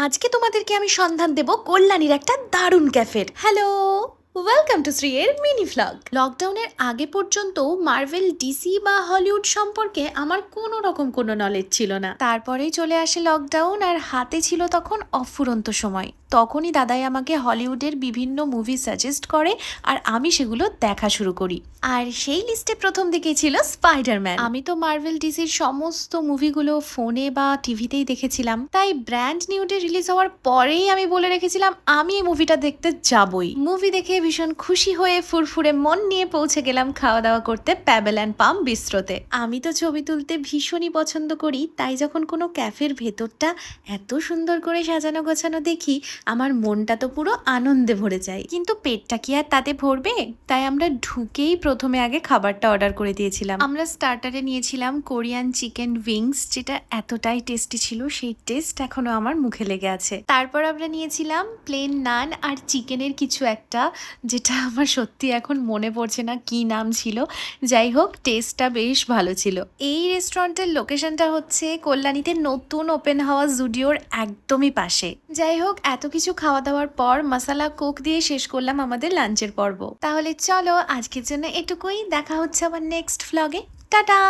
আজকে তোমাদেরকে আমি সন্ধান দেব কল্যাণীর একটা দারুণ ক্যাফের। হ্যালো, ওয়েলকাম টু শ্রীয়ের মিনি ভ্লগ। লকডাউনের আগে পর্যন্ত মার্ভেল, ডিসি বা হলিউড সম্পর্কে আমার কোনো নলেজ ছিল না। তারপরেই চলে আসে লকডাউন, আর হাতে ছিল তখন অফুরন্ত সময়। তখনই দাদাই আমাকে হলিউডের বিভিন্ন মুভি সাজেস্ট করে, আর আমি সেগুলো দেখা শুরু করি। আর সেই লিস্টে প্রথম দিকেই ছিল স্পাইডারম্যান। আমি তো মার্ভেল, ডিসির সমস্ত মুভিগুলো ফোনে বা টিভিতেই দেখেছিলাম, তাই ব্র্যান্ড নিউডে রিলিজ হওয়ার পরেই আমি বলে রেখেছিলাম আমি এই মুভিটা দেখতে যাবই। মুভি দেখে ভীষণ খুশি হয়ে ফুরফুরে মন নিয়ে পৌঁছে গেলাম খাওয়া দাওয়া করতে প্যাবেল অ্যান্ড পাম বিস্ট্রোতে। আমি তো ছবি তুলতে ভীষণই পছন্দ করি, তাই যখন কোনো ক্যাফের ভেতরটা এত সুন্দর করে সাজানো গোছানো দেখি, আমার মনটা তো পুরো আনন্দে ভরে যায়। কিন্তু পেটটা কি আর তাতে ভরবে? তাই আমরা ঢুকেই প্রথমে আগে খাবারটা অর্ডার করে দিয়েছিলাম। আমরা স্টার্টারে নিয়েছিলাম কোরিয়ান চিকেন উইংস, যেটা এতটাই টেস্টি ছিল, সেই টেস্ট এখনো আমার মুখে লেগে আছে। তারপর আমরা নিয়েছিলাম প্লেন নান আর চিকেনের কিছু একটা, যেটা আমার সত্যি এখন মনে পড়ছে না কি নাম ছিল। যাই হোক, টেস্টটা বেশ ভালো ছিল। এই রেস্টুরেন্টের লোকেশনটা হচ্ছে কল্যাণীতে নতুন ওপেন হওয়া জুডিওর একদমই পাশে। যাই হোক, এত কিছু খাওয়া দাওয়ার পর মশালা কোক দিয়ে শেষ করলাম আমাদের লাঞ্চের পর্ব। তাহলে চলো আজকের জন্য এটুকুই, দেখা হচ্ছে আবার নেক্সট ভ্লগে। টাটা।